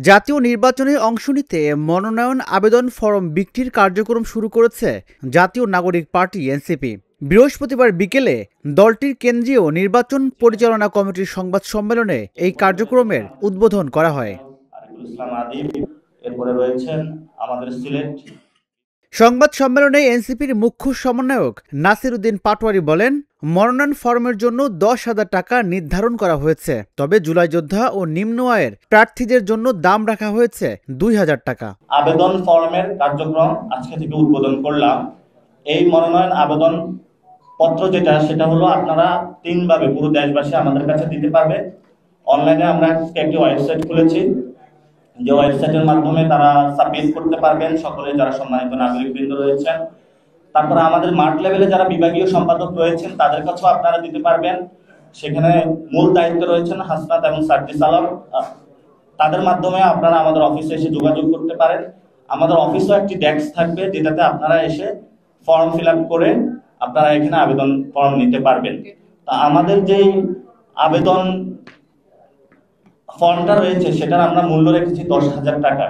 জাতীয় নির্বাচনে অংশ নিতে মনোনয়ন আবেদন ফরম বিক্রির কার্যক্রম শুরু করেছে জাতীয় নাগরিক পার্টি এনসিপি। বৃহস্পতিবার বিকেলে দলটির কেন্দ্রীয় নির্বাচন পরিচালনা কমিটির সংবাদ সম্মেলনে এই কার্যক্রমের উদ্বোধন করা হয়। সংবাদ সম্মেলনে এনসিপির মুখ্য সমন্বয়ক নাসির উদ্দিন পাটোয়ারি বলেন, মনোনয়ন ফরমের জন্য 10,000 টাকা নির্ধারণ করা হয়েছে, তবে জুলাই যোদ্ধা ও নিম্ন আয়ের প্রার্থীদের জন্য দাম রাখা হয়েছে 2,000 টাকা। আবেদন ফরমের কার্যক্রম আজকে থেকে উদ্বোধন করলাম। এই মনোনয়ন আবেদন পত্র সেটা হলো আপনারা 3 ভাবে পুরো দেশবাসী আমাদের কাছে দিতে পারবে। অনলাইনে আমরা একটি ওয়েবসাইট খুলেছি, যে ওয়েবসাইটের মাধ্যমে তারা সাবমিট করতে পারবেন সকলে যারা সম্মানিত নাগরিকবৃন্দ রয়েছেন। তারপরে আমাদের মাঠ লেভেলে যারা বিভাগীয় সম্পাদক রয়েছেন তাদের কাছেও আপনারা দিতে পারবেন। সেখানে মূল দায়িত্ব রয়েছেন হাসনাত এবং সার্জিস আলম, তাদের মাধ্যমে আপনারা আমাদের অফিসে এসে যোগাযোগ করতে পারেন। আমাদের অফিসেও একটি ডেস্ক থাকবে যেটাতে আপনারা এসে ফর্ম ফিল আপ করে আপনারা এখানে আবেদন ফর্ম নিতে পারবেন। তা আমাদের যেই আবেদন ফর্মটা রয়েছে সেটার আমরা মূল্য রেখেছি 10,000 টাকা।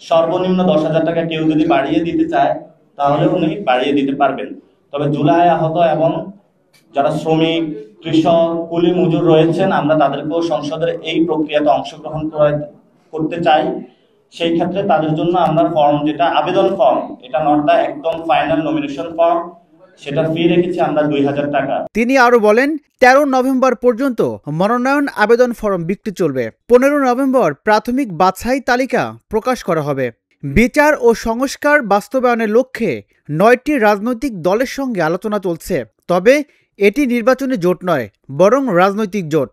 সর্বনিম্ন 10,000 টাকা কেউ যদি বাড়িয়ে দিতে চায় তাহলে উনি বাড়িয়ে দিতে পারবেন। তবে জুলাই আহত এবং যারা শ্রমিক, কৃষক, কুলি মজুর রয়েছেন আমরা তাদেরকেও সংসদের এই প্রক্রিয়াতে অংশগ্রহণ করতে চাই। সেই ক্ষেত্রে তাদের জন্য আমরা ফর্ম, যেটা আবেদন ফর্ম, এটা নটটা একদম ফাইনাল নমিনেশন ফর্ম, সেটা ফি রেখেছি আমরা 2,000 টাকা। তিনি আরো বলেন, 13 নভেম্বর পর্যন্ত মনোনয়ন আবেদন ফরম বিক্রি চলবে। 15 নভেম্বর প্রাথমিক বাছাই তালিকা প্রকাশ করা হবে। বিচার ও সংস্কার বাস্তবায়নের লক্ষ্যে 9টি রাজনৈতিক দলের সঙ্গে আলোচনা চলছে, তবে এটি নির্বাচনী জোট নয়, বরং রাজনৈতিক জোট।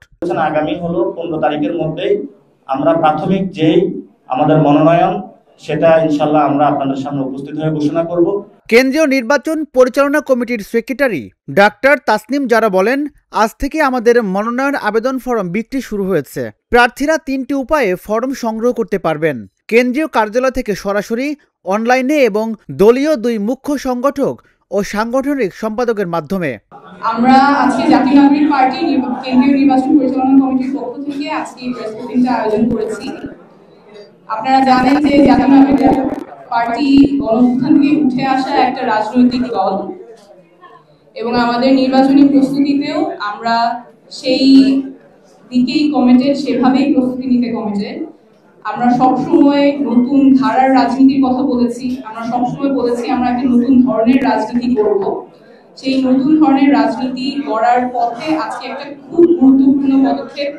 আগামী হলো 15 তারিখের মধ্যেই আমরা প্রাথমিক যেই আমাদের মনোনয়ন সেটা ইনশাআল্লাহ আমরা আপনাদের সামনে উপস্থিত হয়ে ঘোষণা করব। কেন্দ্রীয় নির্বাচন পরিচালনা কমিটির সেক্রেটারি ডাক্তার তাসনিম জারা বলেন, আজ থেকে আমাদের মনোনয়ন আবেদন ফরম বিক্রি শুরু হয়েছে। প্রার্থীরা 3টি উপায়ে ফরম সংগ্রহ করতে পারবেন: কেন্দ্রীয় কার্যালয় থেকে সরাসরি, অনলাইনে এবং দলীয় 2 মুখ্য সংগঠক ও সাংগঠনিক সম্পাদকের মাধ্যমে। আমরা আজকে জাতীয় নাগরিক পার্টি কেন্দ্রীয় নির্বাচন পরিচালনা কমিটির পক্ষ থেকে আজকে প্রেস ব্রিফিংটা আয়োজন করেছি। আপনারা জানেন যে জাতীয় নাগরিক পার্টি গণঅভ্যুত্থান থেকে উঠে আসা একটা রাজনৈতিক দল এবং আমাদের নির্বাচনী প্রস্তুতিতেও আমরা সেই দিকেই কমিটেড, সেভাবেই প্রস্তুতি নিতে কমিটেড। আমরা সবসময় নতুন ধারার রাজনীতির কথা বলেছি, আমরা সবসময় বলেছি আমরা একটা নতুন ধরনের রাজনীতি করব। সেই নতুন ধরনের রাজনীতি গড়ার পথে আজকে একটা খুব গুরুত্বপূর্ণ পদক্ষেপ।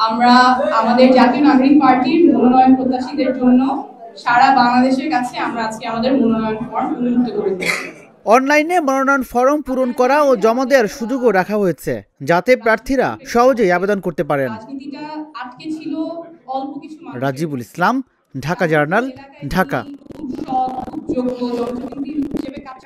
আমরা আমাদের জাতীয় নাগরিক পার্টির মনোনয়ন প্রত্যাশীদের জন্য সারা বাংলাদেশের কাছে আমরা আজকে আমাদের মনোনয়ন ফর্ম উন্মুক্ত করে দিয়েছি। অনলাইনে মনোনয়ন ফরম পূরণ করা ও জমা দেওয়ার সুযোগও রাখা হয়েছে, যাতে প্রার্থীরা সহজেই আবেদন করতে পারেন। রাজনীতিটা আটকে ছিল অল্প কিছু মানুষ। রাজিবুল ইসলাম, ঢাকা জার্নাল, ঢাকা। যোগ্য জনপ্রতিনিধি হিসেবে কাজ